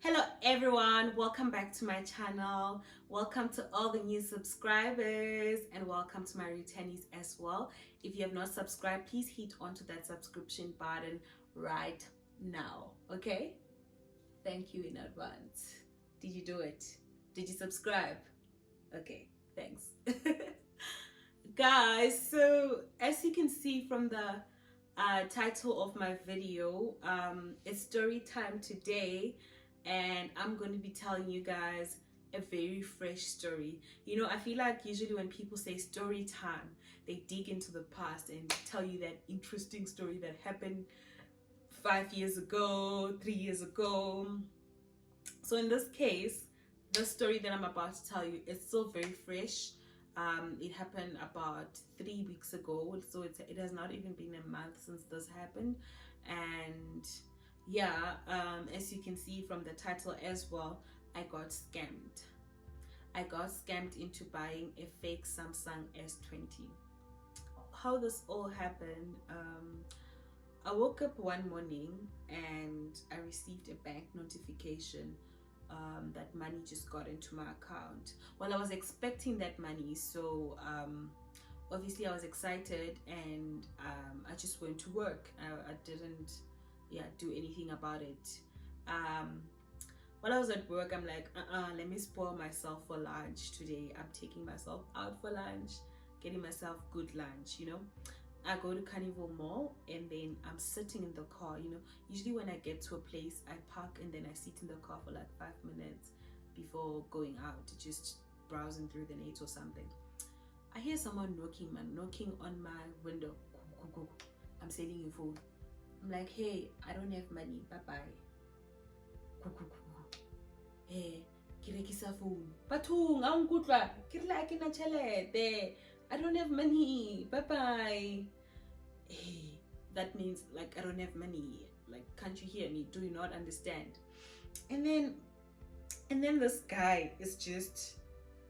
Hello everyone, welcome back to my channel. Welcome to all the new subscribers and welcome to my returnees as well. If you have not subscribed, please hit onto that subscription button right now, okay? Thank you in advance. Did you do it? Did you subscribe? Okay, thanks. Guys, so as you can see from the title of my video, it's story time today, and I'm going to be telling you guys a very fresh story. You know, I feel like usually when people say story time, they dig into the past and tell you that interesting story that happened 5 years ago, 3 years ago. So in this case, the story that I'm about to tell you is still very fresh. It happened about 3 weeks ago, so it has not even been a month since this happened. And yeah, as you can see from the title as well, I got scammed. I got scammed into buying a fake Sumsung S20. How this all happened, I woke up one morning and I received a bank notification that money just got into my account. Well, I was expecting that money, so obviously I was excited, and I just went to work. I didn't do anything about it. While I was at work, I'm like, let me spoil myself for lunch today. I'm taking myself out for lunch, getting myself good lunch, you know. I go to Carnival Mall and then I'm sitting in the car. You know, usually when I get to a place, I park and then I sit in the car for like 5 minutes before going out, just browsing through the net or something. I hear someone knocking on my window. I'm selling your phone. I'm like, hey, I don't have money, bye bye. Hey, ke rekisa phone. Bathong a nkutlwa ke re la ke na tšhelete. I don't have money, bye bye. Hey, that means like I don't have money. Like, can't you hear me? Do you not understand? And then this guy is just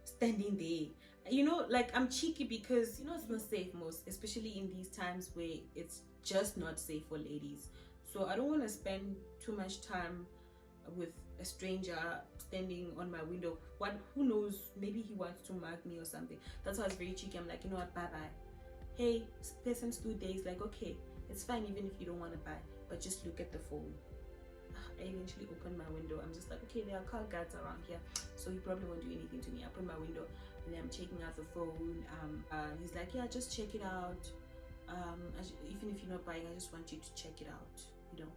standing there. You know, like, I'm cheeky because, you know, it's not safe most, especially in these times where it's just not safe for ladies. So I don't want to spend too much time with a stranger standing on my window. Who knows, maybe he wants to mug me or something. That's why I was very cheeky. I'm like, you know what, bye bye. Hey, person's 2 days, like, okay, it's fine even if you don't want to buy, but just look at the phone. I eventually opened my window. I'm just like, okay, there are car guards around here, so he probably won't do anything to me. I open my window and then I'm checking out the phone. He's like, yeah, just check it out. Even if you're not buying, I just want you to check it out, you know.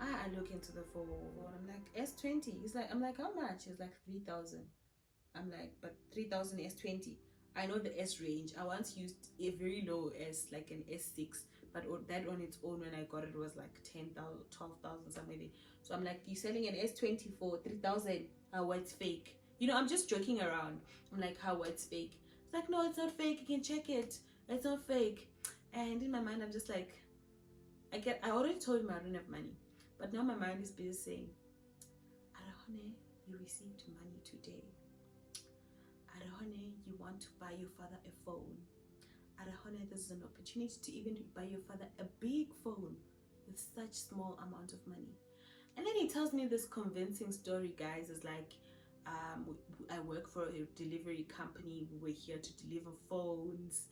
I look into the phone. I'm like, S20. He's like, I'm like, how much? He's like, 3,000. I'm like, but 3,000 S20. I know the S range. I once used a very low S, like an S6, but that on its own when I got it was like 10,000, 12,000 something. So I'm like, you're selling an S20 for 3,000? How it's fake? You know, I'm just joking around. I'm like, how it's fake? It's like, no, it's not fake. You can check it. It's not fake. And in my mind, I'm just like, I already told him I don't have money, but now my mind is busy saying, Arahone, you received money today. Arahone, you want to buy your father a phone. Arahone, this is an opportunity to even buy your father a big phone with such small amount of money. And then he tells me this convincing story, guys. Is like, I work for a delivery company. We were here to deliver phones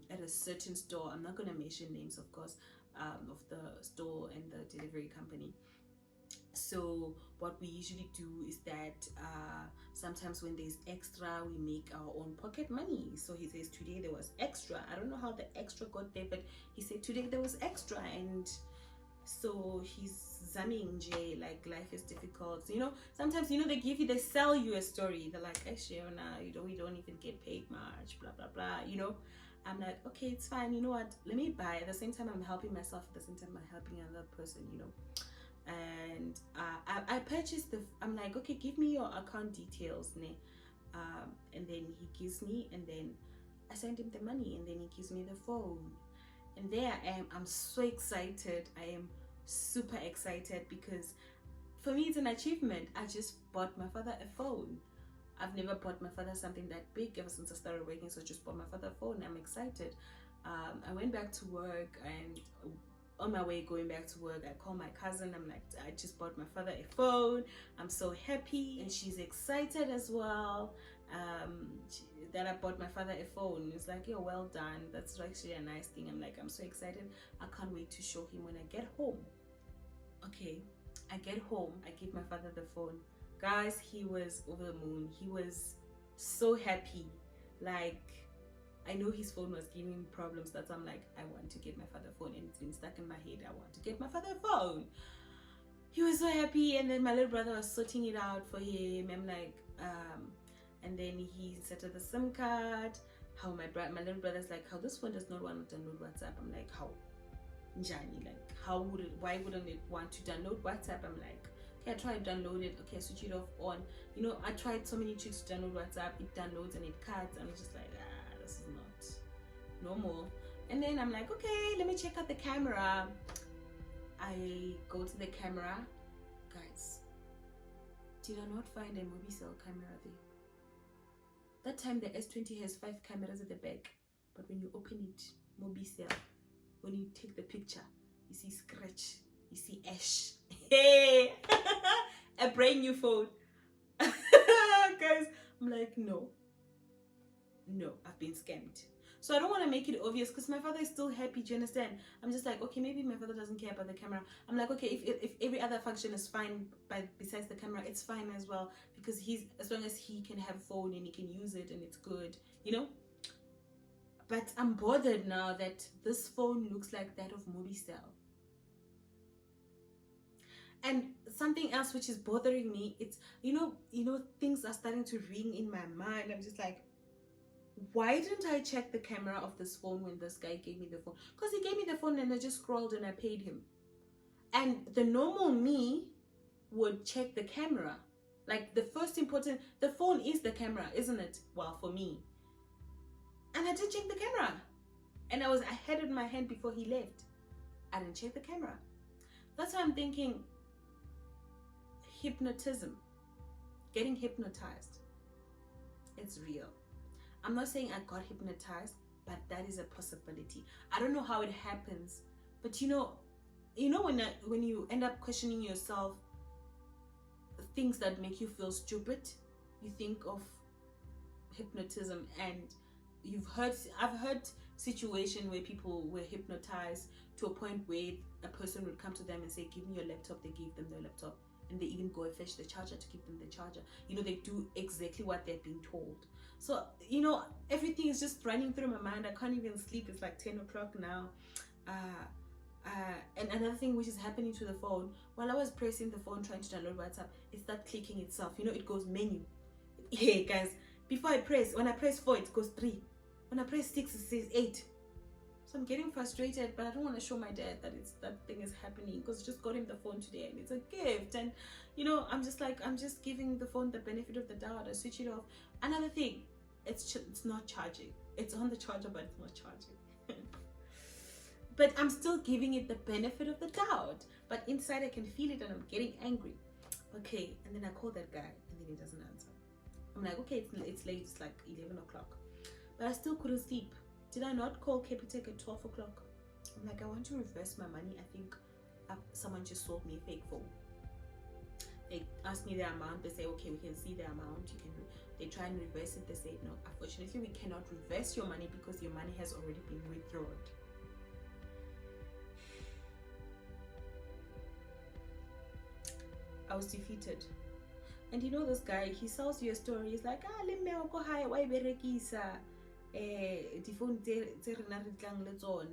at a certain store. I'm not going to mention names, of course, of the store and the delivery company. So what we usually do is that sometimes when there's extra, we make our own pocket money. So he says today there was extra. I don't know how the extra got there, but he said today there was extra, and so he's zamming J, like, life is difficult. So, you know, sometimes, you know, they sell you a story. They're like, actually, we don't even get paid much, blah blah blah, you know. I'm like, okay, it's fine, you know what, let me buy. At the same time I'm helping myself, at the same time I'm helping another person, you know. And I purchased I'm like, okay, give me your account details, ne? And then he gives me, and then I send him the money, and then he gives me the phone. And there I am. I'm so excited. I am super excited because for me it's an achievement. I just bought my father a phone. I've never bought my father something that big ever since I started working, so I just bought my father a phone. I'm excited. I went back to work, and on my way going back to work, I call my cousin. I'm like, I just bought my father a phone. I'm so happy, and she's excited as well. That I bought my father a phone. It's like, yo, well done. That's actually a nice thing. I'm like, I'm so excited. I can't wait to show him when I get home. Okay, I get home. I give my father the phone. Guys, he was over the moon. He was so happy. Like, I know his phone was giving him problems. That's why I'm like, I want to get my father a phone, and it's been stuck in my head. I want to get my father a phone. He was so happy, and then my little brother was sorting it out for him. I'm like, and then he inserted the SIM card. How my little brother's like, how this phone does not want to download WhatsApp. I'm like, how? Njani, like, how would it? Why wouldn't it want to download WhatsApp? I'm like, okay, I tried to download it. Okay, switch it off on. You know, I tried so many tricks to download WhatsApp. It downloads and it cuts. I'm just like, this is not normal. And then I'm like, okay, let me check out the camera. I go to the camera. Guys, did I not find a Mobicel camera there? That time the S20 has 5 cameras at the back, but when you open it, Mobicel, when you take the picture, you see scratch, you see ash. Hey, a brand new phone. Guys, I'm like, no, I've been scammed. So I don't want to make it obvious because my father is still happy. Do you understand? I'm just like, okay, maybe my father doesn't care about the camera. I'm like, okay, if every other function is fine, besides the camera, it's fine as well, because as long as he can have a phone and he can use it and it's good, you know. But I'm bothered now that this phone looks like that of Mobicel. And something else which is bothering me, it's you know things are starting to ring in my mind. I'm just like, why didn't I check the camera of this phone when this guy gave me the phone? Because he gave me the phone and I just scrolled and I paid him. And the normal me would check the camera. Like, the phone is the camera, isn't it? Well, for me. And I did check the camera. And I had it in my hand before he left. I didn't check the camera. That's why I'm thinking, hypnotism, getting hypnotized, it's real. I'm not saying I got hypnotized, but that is a possibility. I don't know how it happens, but you know when you end up questioning yourself, things that make you feel stupid, you think of hypnotism. And I've heard situation where people were hypnotized to a point where a person would come to them and say, give me your laptop. They gave them their laptop, and they even go and fetch the charger to give them the charger. You know, they do exactly what they're being told. So, you know, everything is just running through my mind. I can't even sleep. It's like 10 o'clock now. And another thing which is happening to the phone, while I was pressing the phone trying to download WhatsApp, it started clicking itself. You know, it goes menu. Hey guys, when I press 4, it goes 3. When I press 6, it says 8. So I'm getting frustrated, but I don't want to show my dad that that thing is happening, because I just got him the phone today and it's a gift. And you know, I'm just giving the phone the benefit of the doubt. I switch it off. Another thing, it's not charging. It's on the charger, but it's not charging. But I'm still giving it the benefit of the doubt. But inside I can feel it and I'm getting angry. Okay, and then I call that guy and then he doesn't answer. I'm like, okay, it's late. It's like 11 o'clock. But I still couldn't sleep. Did I not call Capitec at 12 o'clock? I'm like, I want to reverse my money. I think someone just sold me a fake phone. They asked me the amount. They say, okay, we can see the amount. They try and reverse it. They say, no, unfortunately, we cannot reverse your money because your money has already been withdrawn. I was defeated. And you know this guy, he sells you a story. He's like, let me go high, why berekisa the phone,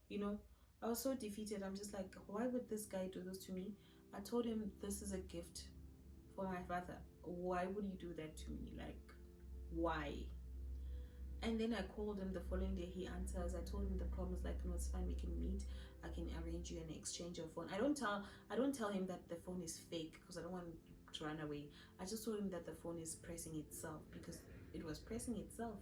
you know. I was so defeated. I'm just like, why would this guy do this to me? I told him this is a gift for my father. Why would you do that to me? Like, why? And then I called him the following day. He answers. I told him the problem is like, no, it's fine, we can meet. I can arrange you an exchange of phone. I don't tell him that the phone is fake because I don't want him to run away. I just told him that the phone is pressing itself because it was pressing itself.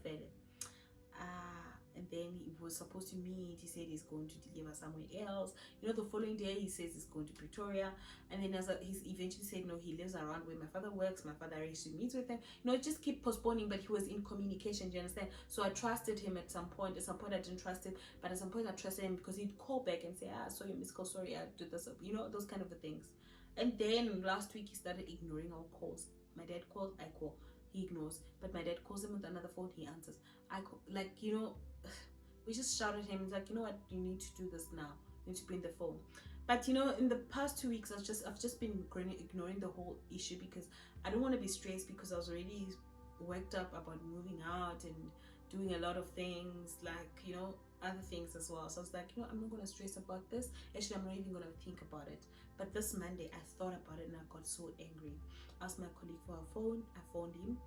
and then he was supposed to meet. He said he's going to deliver somewhere else. You know, the following day he says he's going to Pretoria, and then he's eventually said no, he lives around where my father works. My father arranged to meet with him. You know, it just keep postponing, but he was in communication. Do you understand? So I trusted him at some point. At some point I didn't trust him, but at some point I trusted him because he'd call back and say, I saw your missed call, sorry, I did this. You know, those kind of things. And then last week he started ignoring our calls. My dad calls, I call, he ignores. But my dad calls him with another phone, he answers. I call, like, you know, we just shouted at him. He's like, you know what, you need to do this now. You need to bring the phone. But you know, in the past 2 weeks, I've just been ignoring the whole issue because I don't want to be stressed, because I was already worked up about moving out and doing a lot of things, like, you know, other things as well. So I was like, you know, I'm not going to stress about this. Actually, I'm not even going to think about it. But this Monday I thought about it and I got so angry. I asked my colleague for a phone. I phoned him,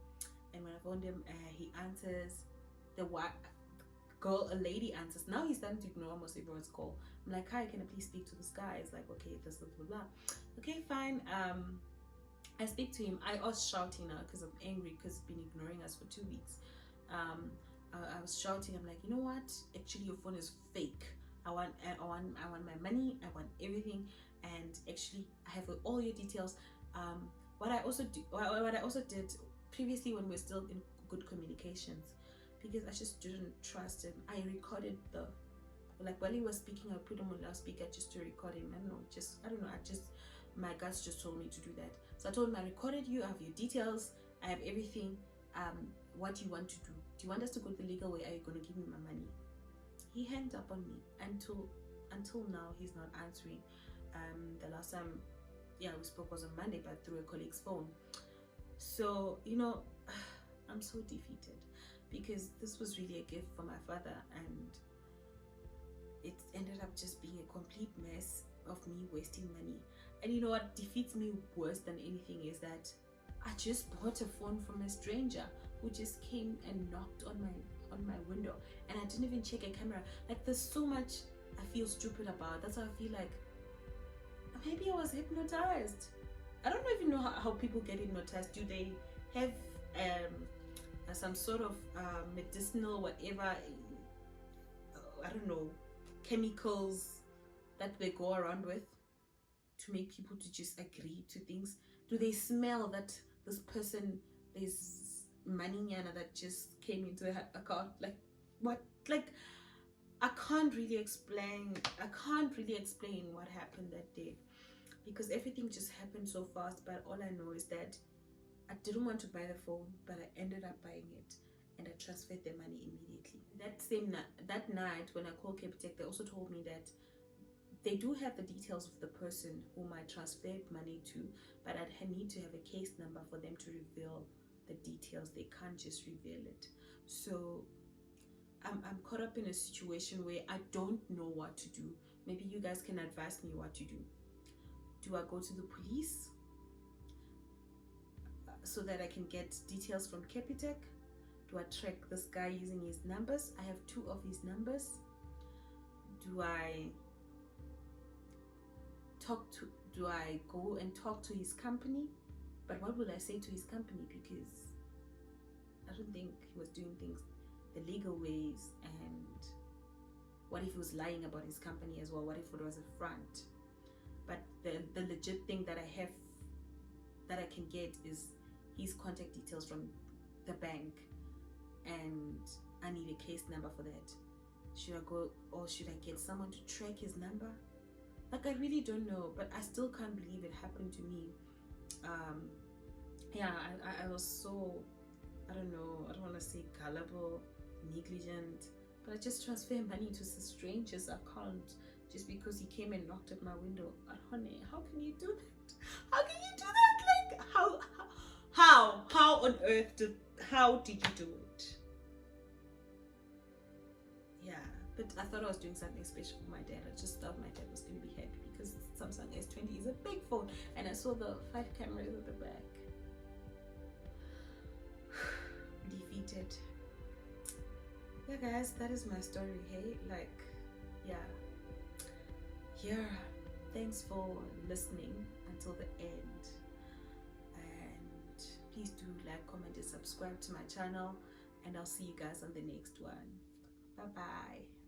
and when I phoned him, he answers. A lady answers. Now he's starting to ignore almost everyone's call. I'm like, hi, can I please speak to this guy? It's like, okay, this blah blah blah. Okay, fine. I speak to him. I was shouting now because I'm angry because he's been ignoring us for 2 weeks. I was shouting. I'm like, you know what? Actually, your phone is fake. I want my money. I want everything. And actually, I have all your details. What I also did previously when we were still in good communications, because I just didn't trust him. I recorded while he was speaking, I put him on loudspeaker just to record him. I don't know. My guts just told me to do that. So I told him, I recorded you. I have your details. I have everything. What do you want to do? Do you want us to go the legal way? Are you going to give me my money? He hanged up on me. Until now, he's not answering. The last time, we spoke was on Monday, but through a colleague's phone. So, you know, I'm so defeated because this was really a gift for my father, and it ended up just being a complete mess of me wasting money. And you know what defeats me worse than anything is that I just bought a phone from a stranger who just came and knocked on my window, and I didn't even check a camera. Like, there's so much I feel stupid about. That's how I feel like maybe I was hypnotized. I don't even know how people get hypnotized. Do they have some sort of medicinal whatever, I don't know, chemicals that they go around with to make people to just agree to things? Do they smell that this person, there's money that just came into their account? Like, what? Like, I can't really explain what happened that day, because everything just happened so fast. But all I know is that I didn't want to buy the phone, but I ended up buying it, and I transferred the money immediately. That night when I called Capitec, they also told me that they do have the details of the person whom I transferred money to, but I need to have a case number for them to reveal the details. They can't just reveal it. So I'm caught up in a situation where I don't know what to do. Maybe you guys can advise me what to do. Do I go to the police so that I can get details from Capitec? Do I track this guy using his numbers? I have 2 of his numbers. Do I go and talk to his company? But what will I say to his company? Because I don't think he was doing things the legal ways. And what if he was lying about his company as well? What if it was a front? But the legit thing that I have, that I can get, is his contact details from the bank, and I need a case number for that. Should I go, or should I get someone to track his number? Like, I really don't know, but I still can't believe it happened to me. I was so, I don't know, I don't want to say gullible, negligent, but I just transfer money to strangers' account just because he came and knocked at my window. Honey, how can you do that? How can you do that? Like, how on earth how did you do it? Yeah, but I thought I was doing something special for my dad. I just thought my dad was going to be happy because Sumsung S20 is a big phone, and I saw the 5 cameras at the back. Defeated. Yeah, guys, that is my story. Hey, like, yeah, thanks for listening until the end, and please do like, comment, and subscribe to my channel, and I'll see you guys on the next one. Bye bye.